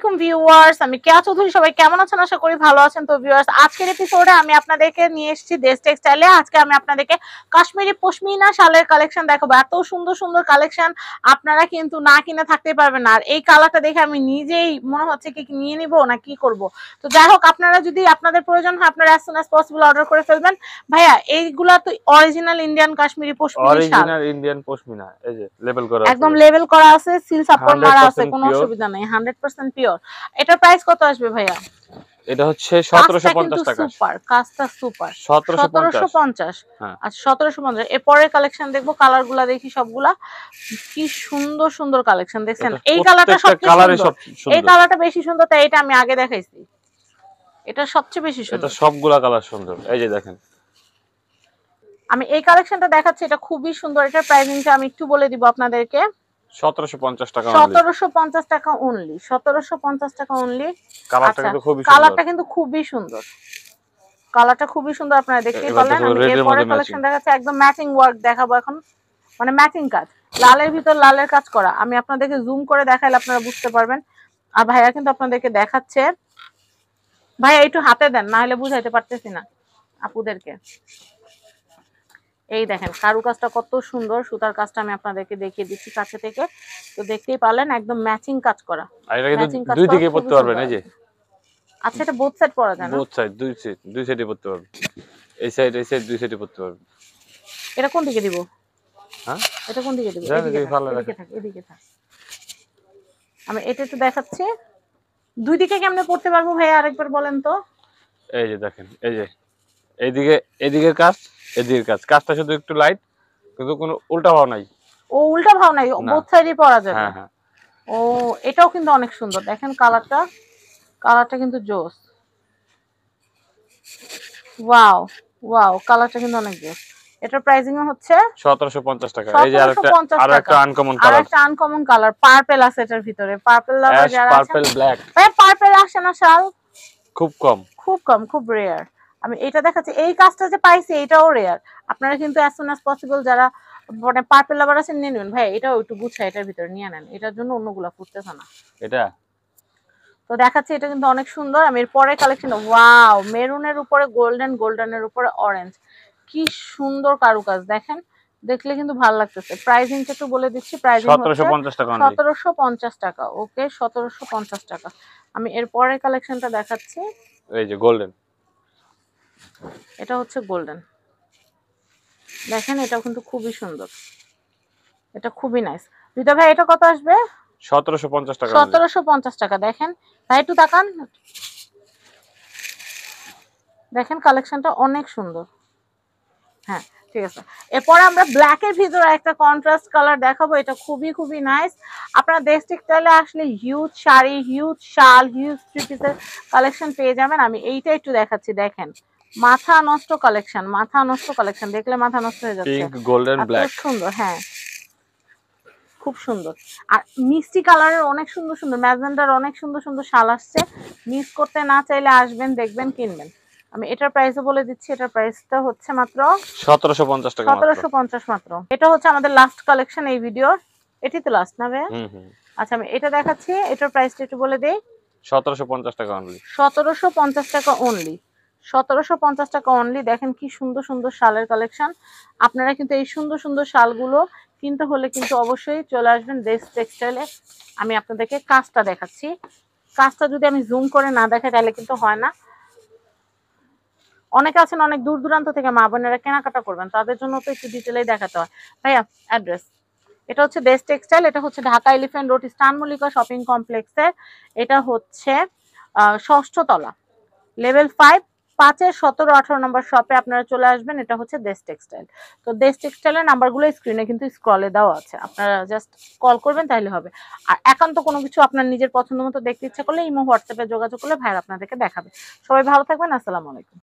আলাইকুম ভিউয়ার্স, আমি কেয়া চৌধুরী। সবাই কেমন আছেন? আশা করি ভালো আছেন। তো ভিউয়ার্স, আজকের এপিসোডে আমি আপনাদেরকে নিয়ে এসেছি দেশ টেক্সটাইলে। আজকে আমি আপনাদেরকে কাশ্মীরি পশমিনা শালের কালেকশন দেখাবো। এত সুন্দর সুন্দর কালেকশন, আপনারা কিন্তু না কিনে থাকতে পারবেন না। আর এই কালারটা দেখে আমি নিজেই মনে হচ্ছে কি নিয়ে নিব না কি করব। তো যাই হোক, আপনারা যদি আপনাদের প্রয়োজন হয় আপনারা as soon as possible order করে ফেলবেন। ভাইয়া, এইগুলা তো অরিজিনাল ইন্ডিয়ান কাশ্মীরি পশমিনা শাল, অরিজিনাল ইন্ডিয়ান পশমিনা। এই যে লেবেল করা আছে, একদম লেবেল করা আছে, সিল সাপোর্ট মারা আছে, 100% কোনো পিওর। অসুবিধা নাই, 100% পিওর। এটার প্রাইস কত আসবে ভাইয়া? এটা হচ্ছে 1750 টাকা। সুপার কাজটা সুপার, 1750। 1750। হ্যাঁ, আচ্ছা, 1750। এরপরের কালেকশন দেখবো, কালারগুলা দেখি সবগুলা। কি সুন্দর সুন্দর কালেকশন দেখছেন। এই কালারটা সবচেয়ে সুন্দর, এই কালারটা বেশি সুন্দর, তাই এটা আমি আগে দেখাইছি। এটা সবচেয়ে বেশি সুন্দর। এটা সবগুলা কালার সুন্দর। এই যে দেখেন, আমি এই কালেকশনটা দেখাচ্ছি, এটা খুবই সুন্দর। এটার প্রাইসিংটা আমি একটু বলে দিব আপনাদেরকে। 1750 টাকা। 1750 টাকা অনলি, 1750 টাকা অনলি। কালারটা কিন্তু খুবই সুন্দর। কালারটা কিন্তু খুবই সুন্দর, কালারটা খুবই সুন্দর, আপনারা দেখতেই পারলেন। আমি এরপরে কালেকশন দেখাচ্ছি, একদম ম্যাচিং ওয়ার্ক দেখাবো এখন, মানে ম্যাচিং কাজ, লালের ভিতর লালের কাজ করা। আমি আপনাদেরকে জুম করে দেখাইলে আপনারা বুঝতে পারবেন। আর ভাইয়া কিন্তু আপনাদেরকে দেখাচ্ছে। ভাইয়া একটু হাতে দেন, না হলে বুঝাইতে পারতেছি না আপুদেরকে। এই দেখেন কারুকাজটা কত সুন্দর, সুতার কাজটা আমি আপনাদেরকে দেখিয়ে দিচ্ছি কাছে থেকে। তো দেখতেই পারলেন, একদম ম্যাচিং কাজ করা। আর এটা কিন্তু দুই দিকে পড়তে পারবেন। এই যে, আচ্ছা, এটা বোথ সাইড পরা যায় না? বোথ সাইড, দুই সাইডে পড়তে পারবেন। এই সাইড দুই সাইডে পড়তে পারবেন। এটা কোন দিকে দিব? হ্যাঁ, এটা কোন দিকে দিব? এদিকে থাক, এদিকে থাক। আমি এটা একটু দেখাচ্ছি, দুই দিকে কেমনে পড়তে পারবো ভাইয়া আরেকবার বলেন তো। এই যে দেখেন, এই যে এইদিকে, এদিকের কাজ, এদিকের কাজ, কাজটা শুধু একটু লাইট, কিন্তু কোনো উল্টা ভাব নাই। ও উল্টা ভাব নাই, বোথ সাইডে পরা যাবে। হ্যাঁ হ্যাঁ। ও, এটাও কিন্তু অনেক সুন্দর, দেখেন কালারটা, কালারটা কিন্তু জোস। ওয়াও ওয়াও, কালারটা কিন্তু অনেক জোস। এটার প্রাইসিং হচ্ছে 1750 টাকা। এই যে আরেকটা আনকমন কালার, আরেকটা আনকমন কালার, পার্পল আছে এটার ভিতরে। পার্পল লাভার যারা আছেন, পার্পল ব্ল্যাক। ভাই পার্পল আসে না শাল? খুব কম, খুব কম, খুব রেয়ার। আমি এটা দেখাচ্ছি, এই কাজটা যে পাইছি এটাও রেয়ার। আপনারা কিন্তু as soon as possible যারা মানে পার্পল লাভার আছেন নিয়ে নেবেন। ভাই এটাও একটু গুছায় এটার ভিতরে নিয়ে নেন, এটার জন্য অন্যগুলা ফুটতেছে না। এটা তো দেখাচ্ছি, এটা কিন্তু অনেক সুন্দর। আমি এর পরে কালেকশন, ওয়াও, মেরুনের উপরে গোল্ডেন, গোল্ডেনের উপরে অরেঞ্জ, কি সুন্দর কারুকাজ দেখেন, দেখলে কিন্তু ভালো লাগতেছে। প্রাইসিংটা একটু বলে দিচ্ছি, প্রাইসিং হচ্ছে 1750 টাকা। 1750 টাকা। ওকে, 1750 টাকা। আমি এর পরের কালেকশনটা দেখাচ্ছি। এই যে গোল্ডেন, এটা হচ্ছে গোল্ডেন, দেখেন এটাও কিন্তু খুবই সুন্দর, এটা খুবই নাইস। রিতা ভাই, এটা কত আসবে? 1750 টাকা। 1750 টাকা। দেখেন ভাই, একটু তাকান, দেখেন কালেকশনটা অনেক সুন্দর। হ্যাঁ, ঠিক আছে। এরপর আমরা ব্ল্যাকের ভিতরে একটা কন্ট্রাস্ট কালার দেখাবো, এটা খুবই খুবই নাইস। আপনারা দেশ টেক্সটাইলে আসলে হিউজ শাড়ি, হিউজ শাল, হিউজ থ্রি পিসের কালেকশন পেয়ে যাবেন। আমি এইটা একটু দেখাচ্ছি, দেখেন মাথা নষ্ট কালেকশন, মাথা নষ্ট কালেকশন, দেখলে মাথা নষ্ট হয়ে যাচ্ছে। পিঙ্ক, গোল্ডেন, ব্ল্যাক, সুন্দর। হ্যাঁ, খুব সুন্দর। আর মিষ্টি কালারের অনেক সুন্দর সুন্দর, ম্যাজেন্ডার অনেক সুন্দর সুন্দর শাল আসছে। মিস করতে না চাইলে আসবেন, দেখবেন, কিনবেন। আমি এটার প্রাইসও বলে দিচ্ছি, এটার প্রাইসটা হচ্ছে মাত্র 1750 টাকা। 1750 মাত্র। এটা হচ্ছে আমাদের লাস্ট কালেকশন এই ভিডিওর। এটি তো লাস্ট না ভাই? আচ্ছা, আমি এটা দেখাচ্ছি, এটার প্রাইসটা একটু বলে দেই। 1750 টাকা অনলি। 1750 টাকা অনলি, 1750 টাকা অনলি। দেখেন কি সুন্দর সুন্দর শালের কালেকশন। আপনারা কিন্তু এই সুন্দর সুন্দর শালগুলো কিনতে হলে কিন্তু অবশ্যই চলে আসবেন দেশ টেক্সটাইলে। আমি আপনাদেরকে কাজটা দেখাচ্ছি, কাজটা যদি আমি জুম করে না দেখাই তাহলে কিন্তু হয় না। অনেকে আছেন অনেক দূর দূরান্ত থেকে মা বোনেরা কেনাকাটা করবেন, তাদের জন্য তো একটু ডিটেইলেই দেখাতে হয়। ভাইয়া অ্যাড্রেস, এটা হচ্ছে দেশ টেক্সটাইল, এটা হচ্ছে ঢাকা এলিফ্যান্ট রোড, স্টান মল্লিকা শপিং কমপ্লেক্সের। এটা হচ্ছে 6ষ্ঠ তলা, লেভেল 5, 5-এর 17-18 নম্বর শপে আপনারা চলে আসবেন। এটা হচ্ছে দেশ টেক্সটাইল। তো দেশ টেক্সটাইলের নাম্বারগুলো স্ক্রিনে কিন্তু স্ক্রলে দেওয়া আছে, আপনারা জাস্ট কল করবেন তাহলে হবে। আর একান্ত কোনো কিছু আপনার নিজের পছন্দ মতো দেখতে ইচ্ছা করলে ইমো হোয়াটসঅ্যাপে যোগাযোগ করলে ভাইরা আপনাদেরকে দেখাবে। সবাই ভালো থাকবেন, আসসালামু আলাইকুম।